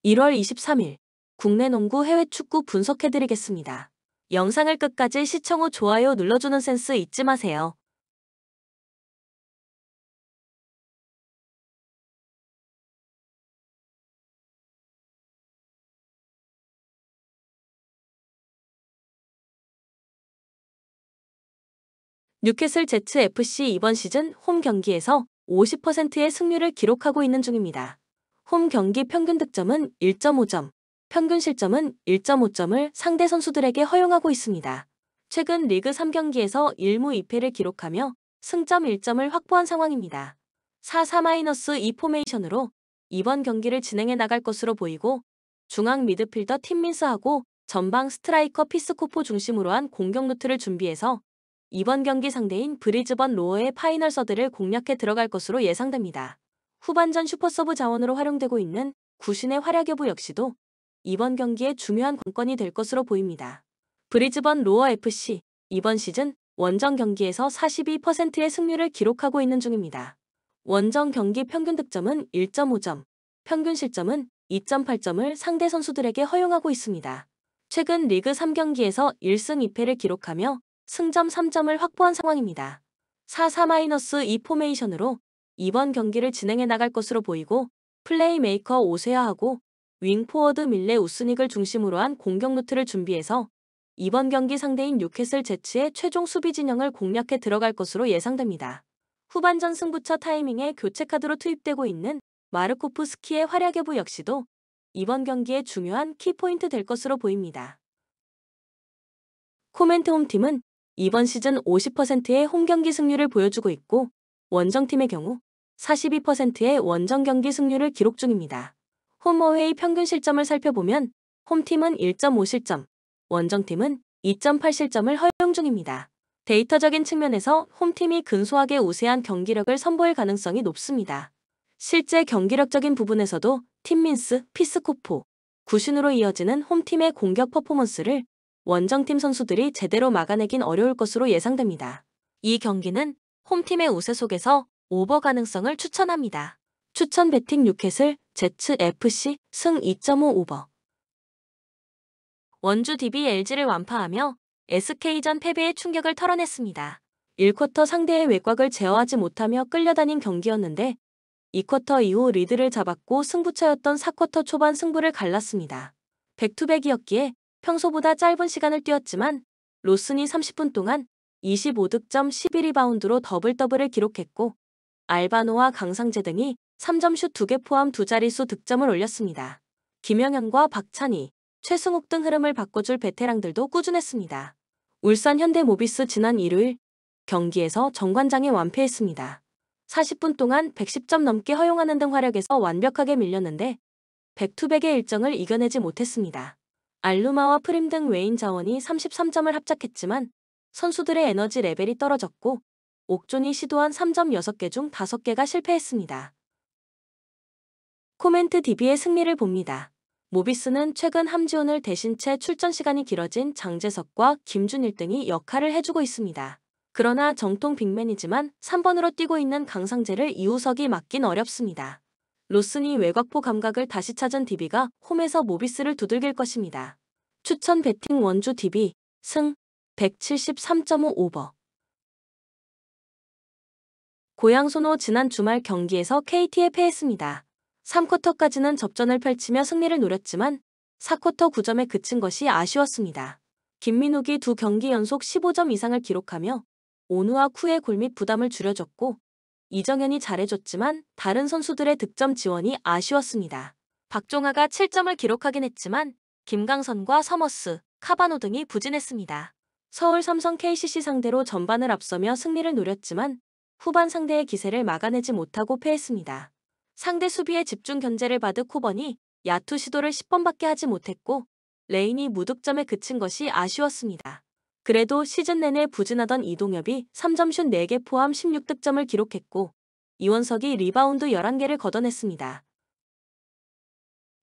1월 23일 국내 농구 해외 축구 분석해드리겠습니다. 영상을 끝까지 시청 후 좋아요 눌러주는 센스 잊지 마세요. 뉴캐슬 제츠 FC 이번 시즌 홈 경기에서 50%의 승률을 기록하고 있는 중입니다. 홈 경기 평균 득점은 1.5점, 평균 실점은 1.5점을 상대 선수들에게 허용하고 있습니다. 최근 리그 3경기에서 1무 2패를 기록하며 승점 1점을 확보한 상황입니다. 4-4-2 포메이션으로 이번 경기를 진행해 나갈 것으로 보이고 중앙 미드필더 팀민스하고 전방 스트라이커 피스코포 중심으로 한 공격 루트를 준비해서 이번 경기 상대인 브리즈번 로어의 파이널 서드를 공략해 들어갈 것으로 예상됩니다. 후반전 슈퍼서브 자원으로 활용되고 있는 구신의 활약 여부 역시도 이번 경기의 중요한 관건이 될 것으로 보입니다. 브리즈번 로어 FC 이번 시즌 원정 경기에서 42%의 승률을 기록하고 있는 중입니다. 원정 경기 평균 득점은 1.5점, 평균 실점은 2.8점을 상대 선수들에게 허용하고 있습니다. 최근 리그 3경기에서 1승 2패를 기록하며 승점 3점을 확보한 상황입니다. 4-4-2 포메이션으로 이번 경기를 진행해 나갈 것으로 보이고 플레이메이커 오세아하고 윙포워드 밀레 우스닉을 중심으로 한 공격 루트를 준비해서 이번 경기 상대인 뉴캐슬 제츠의 최종 수비 진영을 공략해 들어갈 것으로 예상됩니다. 후반전 승부처 타이밍에 교체 카드로 투입되고 있는 마르코프스키의 활약 여부 역시도 이번 경기의 중요한 키포인트 될 것으로 보입니다. 코멘트 홈팀은 이번 시즌 50%의 홈경기 승률을 보여주고 있고 원정팀의 경우 42%의 원정 경기 승률을 기록 중입니다. 홈어웨이 평균 실점을 살펴보면 홈팀은 1.5실점, 원정팀은 2.8실점을 허용 중입니다. 데이터적인 측면에서 홈팀이 근소하게 우세한 경기력을 선보일 가능성이 높습니다. 실제 경기력적인 부분에서도 팀민스, 피스코포, 구신으로 이어지는 홈팀의 공격 퍼포먼스를 원정팀 선수들이 제대로 막아내긴 어려울 것으로 예상됩니다. 이 경기는 홈팀의 우세 속에서 오버 가능성을 추천합니다. 추천 베팅 뉴캐슬 제츠 FC 승 2.5 오버. 원주 DB LG를 완파하며 SK전 패배의 충격을 털어냈습니다. 1쿼터 상대의 외곽을 제어하지 못하며 끌려다닌 경기였는데 2쿼터 이후 리드를 잡았고 승부처였던 4쿼터 초반 승부를 갈랐습니다. 백투백이었기에 평소보다 짧은 시간을 뛰었지만 로슨이 30분 동안 25득점 11리바운드로 더블더블을 기록했고 알바노와 강상재 등이 3점슛 2개 포함 두 자릿수 득점을 올렸습니다. 김영현과 박찬희, 최승욱 등 흐름을 바꿔줄 베테랑들도 꾸준했습니다. 울산 현대모비스 지난 일요일 경기에서 정관장에 완패했습니다. 40분 동안 110점 넘게 허용하는 등 활약에서 완벽하게 밀렸는데 백투백의 일정을 이겨내지 못했습니다. 알루마와 프림 등 외인 자원이 33점을 합작했지만 선수들의 에너지 레벨이 떨어졌고 옥존이 시도한 3점 6개 중 5개가 실패했습니다. 코멘트 DB의 승리를 봅니다. 모비스는 최근 함지훈을 대신 채 출전 시간이 길어진 장재석과 김준일 등이 역할을 해주고 있습니다. 그러나 정통 빅맨이지만 3번으로 뛰고 있는 강상재를 이우석이 막긴 어렵습니다. 로슨이 외곽포 감각을 다시 찾은 DB가 홈에서 모비스를 두들길 것입니다. 추천 베팅 원주 DB 승 173.5 오버. 고양 손호 지난 주말 경기에서 KT에 패했습니다. 3쿼터까지는 접전을 펼치며 승리를 노렸지만 4쿼터 9점에 그친 것이 아쉬웠습니다. 김민욱이 두 경기 연속 15점 이상을 기록하며 오누와 쿠의 골밑 부담을 줄여줬고 이정현이 잘해줬지만 다른 선수들의 득점 지원이 아쉬웠습니다. 박종하가 7점을 기록하긴 했지만 김강선과 서머스, 카바노 등이 부진했습니다. 서울 삼성 KCC 상대로 전반을 앞서며 승리를 노렸지만 후반 상대의 기세를 막아내지 못하고 패했습니다. 상대 수비에 집중 견제를 받은 코번이 야투 시도를 10번밖에 하지 못했고 레인이 무득점에 그친 것이 아쉬웠습니다. 그래도 시즌 내내 부진하던 이동엽이 3점슛 4개 포함 16득점을 기록했고 이원석이 리바운드 11개를 걷어냈습니다.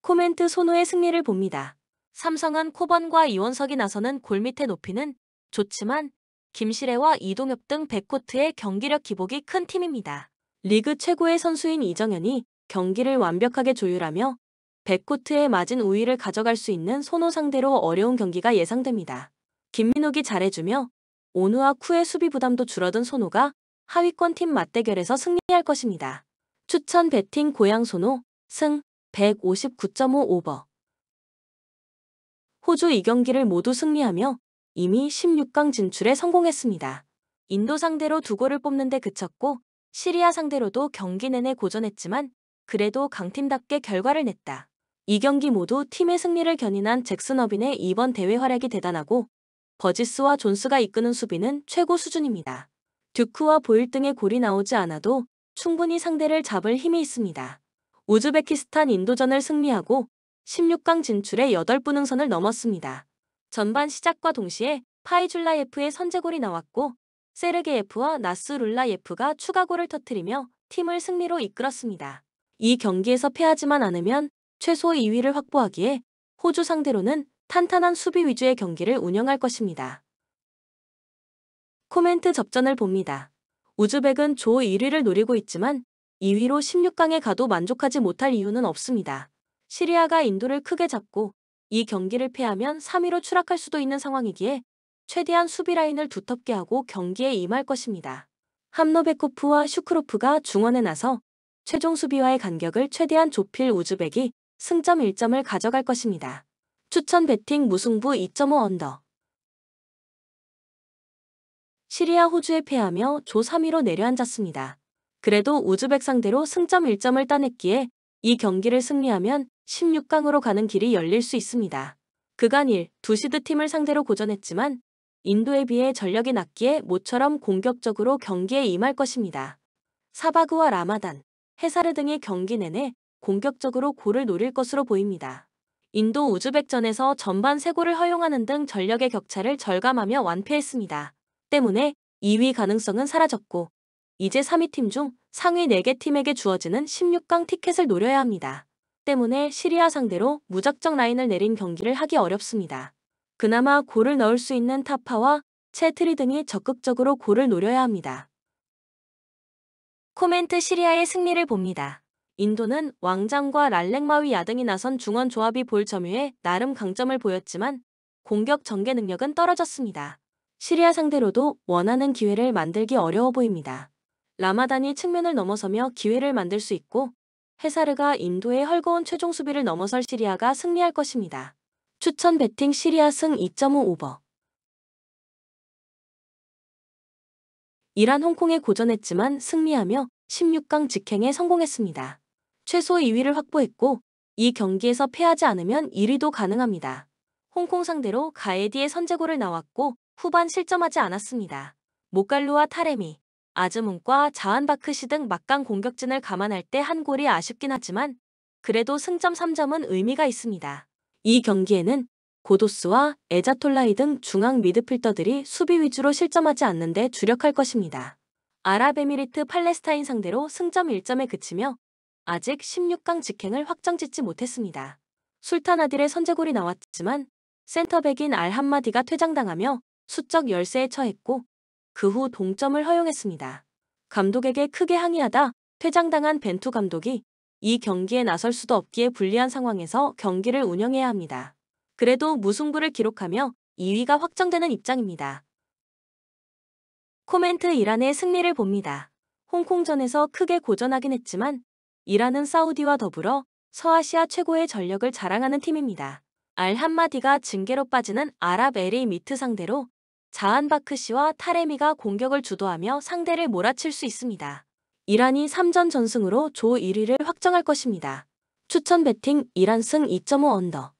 코멘트 손호의 승리를 봅니다. 삼성은 코번과 이원석이 나서는 골밑의 높이는 좋지만 김시래와 이동엽 등 백코트의 경기력 기복이 큰 팀입니다. 리그 최고의 선수인 이정현이 경기를 완벽하게 조율하며 백코트에 맞은 우위를 가져갈 수 있는 손호 상대로 어려운 경기가 예상됩니다. 김민욱이 잘해주며 온우와 쿠의 수비 부담도 줄어든 손호가 하위권 팀 맞대결에서 승리할 것입니다. 추천 배팅 고양 손호, 승 159.5 오버. 호주 2경기를 모두 승리하며 이미 16강 진출에 성공했습니다. 인도 상대로 2골을 뽑는데 그쳤고 시리아 상대로도 경기 내내 고전했지만 그래도 강팀답게 결과를 냈다. 2경기 모두 팀의 승리를 견인한 잭슨 어빈의 이번 대회 활약이 대단하고 버지스와 존스가 이끄는 수비는 최고 수준입니다. 듀크와 보일 등의 골이 나오지 않아도 충분히 상대를 잡을 힘이 있습니다. 우즈베키스탄 인도전을 승리하고 16강 진출에 8분 응선을 넘었습니다. 전반 시작과 동시에 파이줄라예프의 선제골이 나왔고 세르게예프와 나스룰라예프가 추가골을 터뜨리며 팀을 승리로 이끌었습니다. 이 경기에서 패하지만 않으면 최소 2위를 확보하기에 호주 상대로는 탄탄한 수비 위주의 경기를 운영할 것입니다. 코멘트 접전을 봅니다. 우즈벡은 조 1위를 노리고 있지만 2위로 16강에 가도 만족하지 못할 이유는 없습니다. 시리아가 인도를 크게 잡고 이 경기를 패하면 3위로 추락할 수도 있는 상황이기에 최대한 수비 라인을 두텁게 하고 경기에 임할 것입니다. 함노베코프와 슈크로프가 중원에 나서 최종 수비와의 간격을 최대한 좁힐 우즈벡이 승점 1점을 가져갈 것입니다. 추천 배팅 무승부 2.5 언더. 시리아 호주에 패하며 조 3위로 내려앉았습니다. 그래도 우즈벡 상대로 승점 1점을 따냈기에 이 경기를 승리하면 16강으로 가는 길이 열릴 수 있습니다. 그간 1, 2시드 팀을 상대로 고전했지만 인도에 비해 전력이 낮기에 모처럼 공격적으로 경기에 임할 것입니다. 사바그와 라마단, 헤사르 등의 경기 내내 공격적으로 골을 노릴 것으로 보입니다. 인도 우즈벡전에서 전반 3골을 허용하는 등 전력의 격차를 절감하며 완패했습니다. 때문에 2위 가능성은 사라졌고 이제 3위 팀 중 상위 4개 팀에게 주어지는 16강 티켓을 노려야 합니다. 때문에 시리아 상대로 무작정 라인을 내린 경기를 하기 어렵습니다. 그나마 골을 넣을 수 있는 타파와 체트리 등이 적극적으로 골을 노려야 합니다. 코멘트 시리아의 승리를 봅니다. 인도는 왕장과 랄렉마위 야등이 나선 중원 조합이 볼 점유에 나름 강점을 보였지만 공격 전개 능력은 떨어졌습니다. 시리아 상대로도 원하는 기회를 만들기 어려워 보입니다. 라마단이 측면을 넘어서며 기회를 만들 수 있고 헤사르가 인도의 헐거운 최종 수비를 넘어설 시리아가 승리할 것입니다. 추천 배팅 시리아 승 2.5 오버. 이란 홍콩에 고전했지만 승리하며 16강 직행에 성공했습니다. 최소 2위를 확보했고 이 경기에서 패하지 않으면 1위도 가능합니다. 홍콩 상대로 가에디의 선제골을 나왔고 후반 실점하지 않았습니다. 모갈루와 타레미, 아즈문과 자한바크시 등 막강 공격진을 감안할 때 한 골이 아쉽긴 하지만 그래도 승점 3점은 의미가 있습니다. 이 경기에는 고도스와 에자톨라이 등 중앙 미드필더들이 수비 위주로 실점하지 않는데 주력할 것입니다. 아랍에미리트 팔레스타인 상대로 승점 1점에 그치며 아직 16강 직행을 확정짓지 못했습니다. 술탄아딜의 선제골이 나왔지만 센터백인 알함마디가 퇴장당하며 수적 열세에 처했고 그 후 동점을 허용했습니다. 감독에게 크게 항의하다 퇴장당한 벤투 감독이 이 경기에 나설 수도 없기에 불리한 상황에서 경기를 운영해야 합니다. 그래도 무승부를 기록하며 2위가 확정되는 입장입니다. 코멘트 이란의 승리를 봅니다. 홍콩전에서 크게 고전하긴 했지만 이란은 사우디와 더불어 서아시아 최고의 전력을 자랑하는 팀입니다. 알함마디가 징계로 빠지는 아랍에미리트 상대로 자한바크시와 타레미가 공격을 주도하며 상대를 몰아칠 수 있습니다. 이란이 3전 전승으로 조 1위를 확정할 것입니다. 추천 배팅 이란 승 2.5 언더.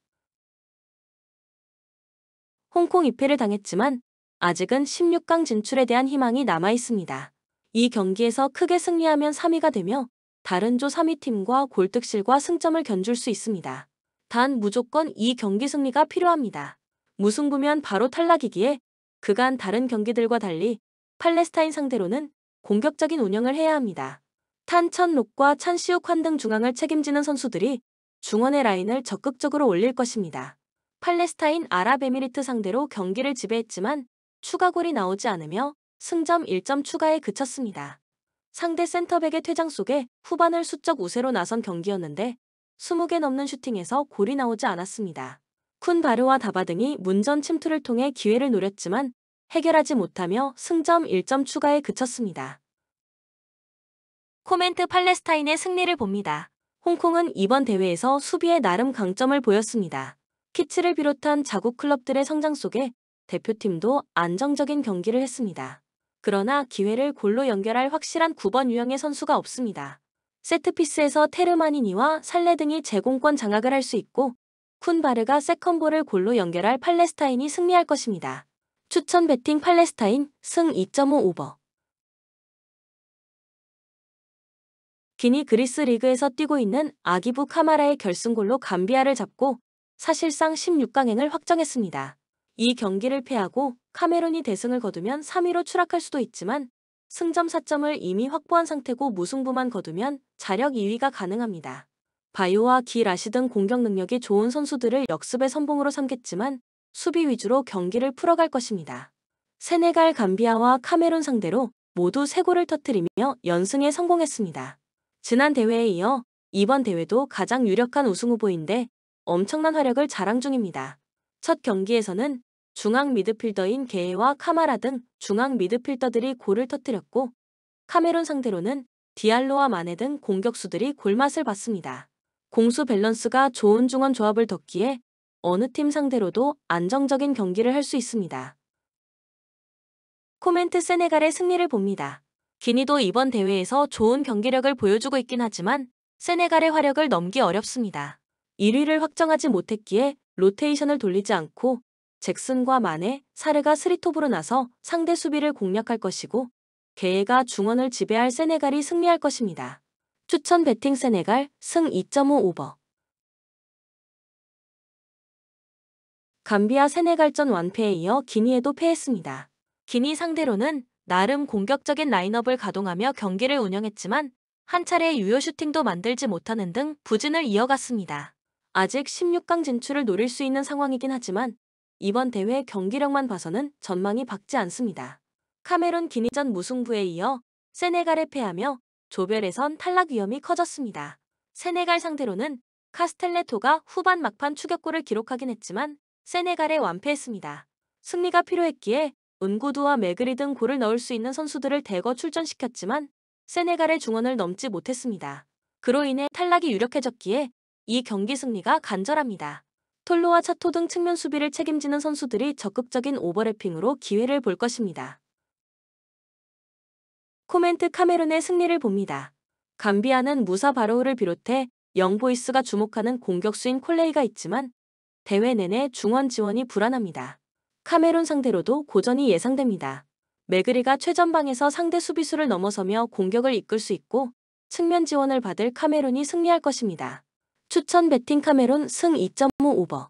홍콩 2패를 당했지만 아직은 16강 진출에 대한 희망이 남아 있습니다. 이 경기에서 크게 승리하면 3위가 되며 다른 조 3위 팀과 골득실과 승점을 견줄 수 있습니다. 단 무조건 이 경기 승리가 필요합니다. 무승부면 바로 탈락이기에 그간 다른 경기들과 달리 팔레스타인 상대로는 공격적인 운영을 해야 합니다. 탄천록과 찬시욱환 등 중앙을 책임지는 선수들이 중원의 라인을 적극적으로 올릴 것입니다. 팔레스타인 아랍에미리트 상대로 경기를 지배했지만 추가골이 나오지 않으며 승점 1점 추가에 그쳤습니다. 상대 센터백의 퇴장 속에 후반을 수적 우세로 나선 경기였는데 20개 넘는 슈팅에서 골이 나오지 않았습니다. 쿤 바르와 다바 등이 문전 침투를 통해 기회를 노렸지만 해결하지 못하며 승점 1점 추가에 그쳤습니다. 코멘트 팔레스타인의 승리를 봅니다. 홍콩은 이번 대회에서 수비에 나름 강점을 보였습니다. 키츠를 비롯한 자국 클럽들의 성장 속에 대표팀도 안정적인 경기를 했습니다. 그러나 기회를 골로 연결할 확실한 9번 유형의 선수가 없습니다. 세트피스에서 테르마니니와 살레 등이 제공권 장악을 할 수 있고 쿤 바르가 세컨볼을 골로 연결할 팔레스타인이 승리할 것입니다. 추천 배팅 팔레스타인 승 2.5 오버. 기니 그리스 리그에서 뛰고 있는 아기부 카마라의 결승골로 감비아를 잡고 사실상 16강행을 확정했습니다. 이 경기를 패하고 카메룬이 대승을 거두면 3위로 추락할 수도 있지만 승점 4점을 이미 확보한 상태고 무승부만 거두면 자력 2위가 가능합니다. 바요와 기 라시 등 공격 능력이 좋은 선수들을 역습의 선봉으로 삼겠지만 수비 위주로 경기를 풀어갈 것입니다. 세네갈, 감비아와 카메룬 상대로 모두 3골을 터뜨리며 연승에 성공했습니다. 지난 대회에 이어 이번 대회도 가장 유력한 우승 후보인데 엄청난 활약을 자랑 중입니다. 첫 경기에서는 중앙 미드필더인 게에와 카마라 등 중앙 미드필더들이 골을 터뜨렸고 카메룬 상대로는 디알로와 마네 등 공격수들이 골맛을 봤습니다. 공수 밸런스가 좋은 중원 조합을 뒀기에 어느 팀 상대로도 안정적인 경기를 할 수 있습니다. 코멘트 세네갈의 승리를 봅니다. 기니도 이번 대회에서 좋은 경기력을 보여주고 있긴 하지만 세네갈의 화력을 넘기 어렵습니다. 1위를 확정하지 못했기에 로테이션을 돌리지 않고 잭슨과 마네, 사르가 스리톱으로 나서 상대 수비를 공략할 것이고 게에가 중원을 지배할 세네갈이 승리할 것입니다. 추천 배팅 세네갈 승 2.5 오버. 감비아 세네갈전 완패에 이어 기니에도 패했습니다. 기니 상대로는 나름 공격적인 라인업을 가동하며 경기를 운영했지만 한 차례 유효 슈팅도 만들지 못하는 등 부진을 이어갔습니다. 아직 16강 진출을 노릴 수 있는 상황이긴 하지만 이번 대회 경기력만 봐서는 전망이 밝지 않습니다. 카메룬 기니전 무승부에 이어 세네갈에 패하며 조별에선 탈락 위험이 커졌습니다. 세네갈 상대로는 카스텔레토가 후반 막판 추격골을 기록하긴 했지만 세네갈에 완패했습니다. 승리가 필요했기에 은구두와 메그리 등 골을 넣을 수 있는 선수들을 대거 출전시켰지만 세네갈의 중원을 넘지 못했습니다. 그로 인해 탈락이 유력해졌기에 이 경기 승리가 간절합니다. 톨로와 차토 등 측면 수비를 책임지는 선수들이 적극적인 오버래핑으로 기회를 볼 것입니다. 코멘트 카메룬의 승리를 봅니다. 감비아는 무사 바로우를 비롯해 영보이스가 주목하는 공격수인 콜레이가 있지만 대회 내내 중원 지원이 불안합니다. 카메룬 상대로도 고전이 예상됩니다. 메그리가 최전방에서 상대 수비수를 넘어서며 공격을 이끌 수 있고 측면 지원을 받을 카메룬이 승리할 것입니다. 추천 배팅 카메룬 승 2.5 오버.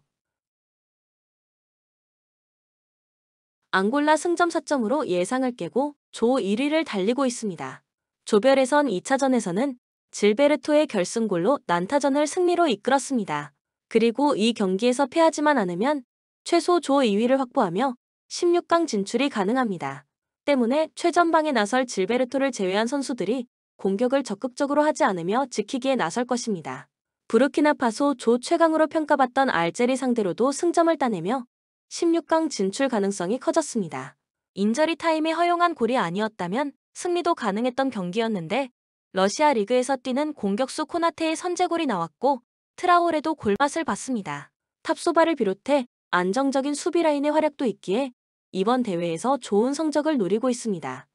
앙골라 승점 4점으로 예상을 깨고 조 1위를 달리고 있습니다. 조별예선 2차전에서는 질베르토의 결승골로 난타전을 승리로 이끌었습니다. 그리고 이 경기에서 패하지만 않으면 최소 조 2위를 확보하며 16강 진출이 가능합니다. 때문에 최전방에 나설 질베르토를 제외한 선수들이 공격을 적극적으로 하지 않으며 지키기에 나설 것입니다. 부르키나파소 조 최강으로 평가받던 알제리 상대로도 승점을 따내며 16강 진출 가능성이 커졌습니다. 인저리 타임에 허용한 골이 아니었다면 승리도 가능했던 경기였는데 러시아 리그에서 뛰는 공격수 코나테의 선제골이 나왔고 트라오레도 골맛을 봤습니다. 탑소바를 비롯해 안정적인 수비 라인의 활약도 있기에 이번 대회에서 좋은 성적을 노리고 있습니다.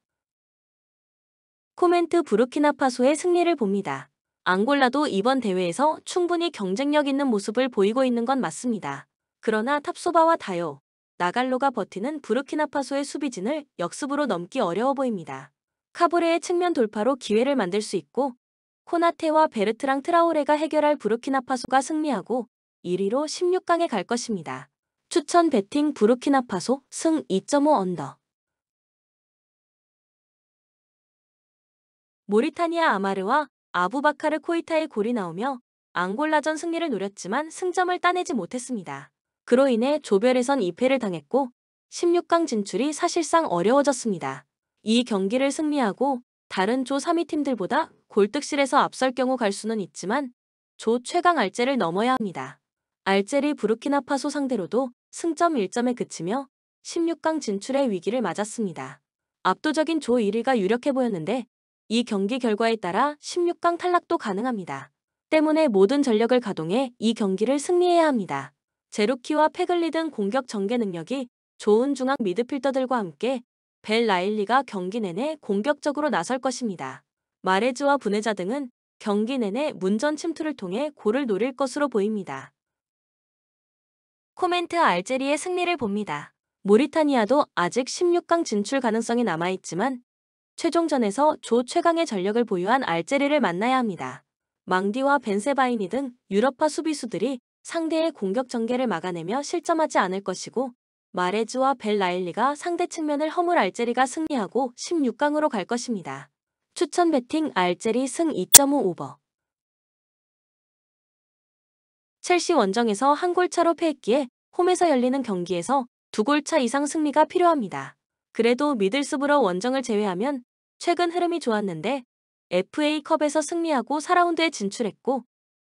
코멘트 부르키나파소의 승리를 봅니다. 앙골라도 이번 대회에서 충분히 경쟁력 있는 모습을 보이고 있는 건 맞습니다. 그러나 탑소바와 다요, 나갈로가 버티는 부르키나파소의 수비진을 역습으로 넘기 어려워 보입니다. 카보레의 측면 돌파로 기회를 만들 수 있고 코나테와 베르트랑 트라오레가 해결할 부르키나파소가 승리하고 1위로 16강에 갈 것입니다. 추천 배팅 부르키나파소 승 2.5 언더. 모리타니아 아마르와 아부바카르 코이타의 골이 나오며 앙골라전 승리를 노렸지만 승점을 따내지 못했습니다. 그로 인해 조별에선 2패를 당했고 16강 진출이 사실상 어려워졌습니다. 이 경기를 승리하고 다른 조 3위 팀들보다 골득실에서 앞설 경우 갈 수는 있지만 조 최강 알제를 넘어야 합니다. 알제리 부르키나파소 상대로도 승점 1점에 그치며 16강 진출의 위기를 맞았습니다. 압도적인 조 1위가 유력해 보였는데 이 경기 결과에 따라 16강 탈락도 가능합니다. 때문에 모든 전력을 가동해 이 경기를 승리해야 합니다. 제루키와 페글리 등 공격 전개 능력이 좋은 중앙 미드필더들과 함께 벨 라일리가 경기 내내 공격적으로 나설 것입니다. 마레즈와 부네자 등은 경기 내내 문전 침투를 통해 골을 노릴 것으로 보입니다. 코멘트 알제리의 승리를 봅니다. 모리타니아도 아직 16강 진출 가능성이 남아있지만 최종전에서 조 최강의 전력을 보유한 알제리를 만나야 합니다. 망디와 벤세바이니 등 유럽파 수비수들이 상대의 공격 전개를 막아내며 실점하지 않을 것이고 마레즈와 벨 라일리가 상대 측면을 허물 알제리가 승리하고 16강으로 갈 것입니다. 추천 베팅 알제리 승 2.5 오버. 첼시 원정에서 한 골차로 패했기에 홈에서 열리는 경기에서 2골차 이상 승리가 필요합니다. 그래도 미들스브러 원정을 제외하면 최근 흐름이 좋았는데 FA컵에서 승리하고 4라운드에 진출했고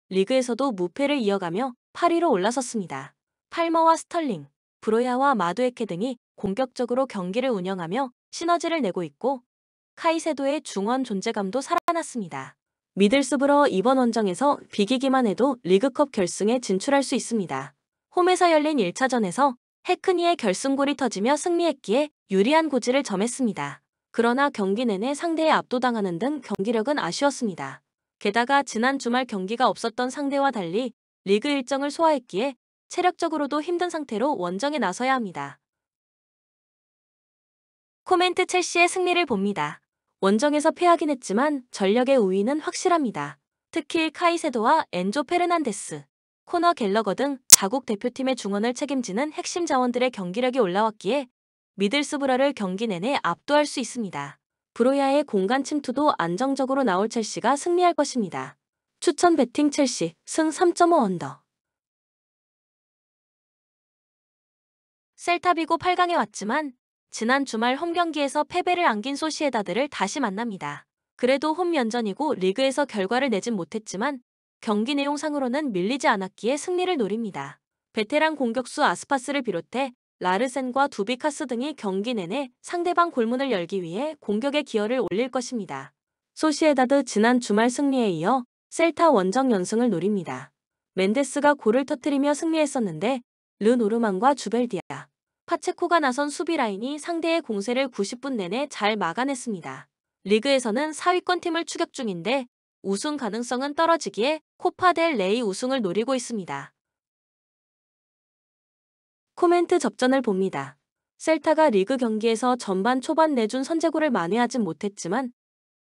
리그에서도 무패를 이어가며 8위로 올라섰습니다. 팔머와 스털링, 브로야와 마두에케 등이 공격적으로 경기를 운영하며 시너지를 내고 있고 카이세도의 중원 존재감도 살아났습니다. 미들스브러 이번 원정에서 비기기만 해도 리그컵 결승에 진출할 수 있습니다. 홈에서 열린 1차전에서 해크니의 결승골이 터지며 승리했기에 유리한 고지를 점했습니다. 그러나 경기 내내 상대에 압도당하는 등 경기력은 아쉬웠습니다. 게다가 지난 주말 경기가 없었던 상대와 달리 리그 일정을 소화했기에 체력적으로도 힘든 상태로 원정에 나서야 합니다. 코멘트 첼시의 승리를 봅니다. 원정에서 패하긴 했지만 전력의 우위는 확실합니다. 특히 카이세도와 엔조 페르난데스, 코너 갤러거 등 자국 대표팀의 중원을 책임지는 핵심 자원들의 경기력이 올라왔기에 미들스브러를 경기 내내 압도할 수 있습니다. 브로야의 공간 침투도 안정적으로 나올 첼시가 승리할 것입니다. 추천 베팅 첼시 승 3.5 언더. 셀타비고 8강에 왔지만 지난 주말 홈 경기에서 패배를 안긴 소시에다드를 다시 만납니다. 그래도 홈 연전이고 리그에서 결과를 내진 못했지만 경기 내용상으로는 밀리지 않았기에 승리를 노립니다. 베테랑 공격수 아스파스를 비롯해 라르센과 두비카스 등이 경기 내내 상대방 골문을 열기 위해 공격의 기여를 올릴 것입니다. 소시에다드 지난 주말 승리에 이어 셀타 원정 연승을 노립니다. 멘데스가 골을 터뜨리며 승리했었는데 르노르만과 주벨디아, 파체코가 나선 수비 라인이 상대의 공세를 90분 내내 잘 막아냈습니다. 리그에서는 4위권 팀을 추격 중인데 우승 가능성은 떨어지기에 코파 델 레이 우승을 노리고 있습니다. 코멘트 접전을 봅니다. 셀타가 리그 경기에서 전반 초반 내준 선제골을 만회하진 못했지만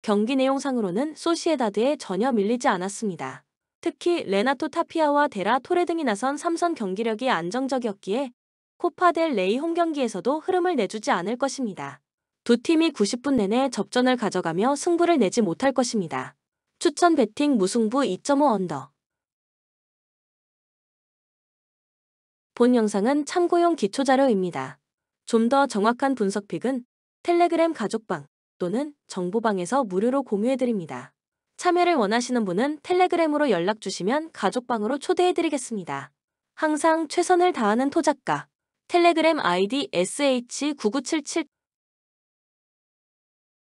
경기 내용상으로는 소시에다드에 전혀 밀리지 않았습니다. 특히 레나토 타피아와 데라 토레 등이 나선 3선 경기력이 안정적이었기에 코파 델 레이 홈 경기에서도 흐름을 내주지 않을 것입니다. 두 팀이 90분 내내 접전을 가져가며 승부를 내지 못할 것입니다. 추천 베팅 무승부 2.5 언더. 본 영상은 참고용 기초자료입니다. 좀 더 정확한 분석픽은 텔레그램 가족방 또는 정보방에서 무료로 공유해드립니다. 참여를 원하시는 분은 텔레그램으로 연락주시면 가족방으로 초대해드리겠습니다. 항상 최선을 다하는 토작가 텔레그램 아이디 sh9977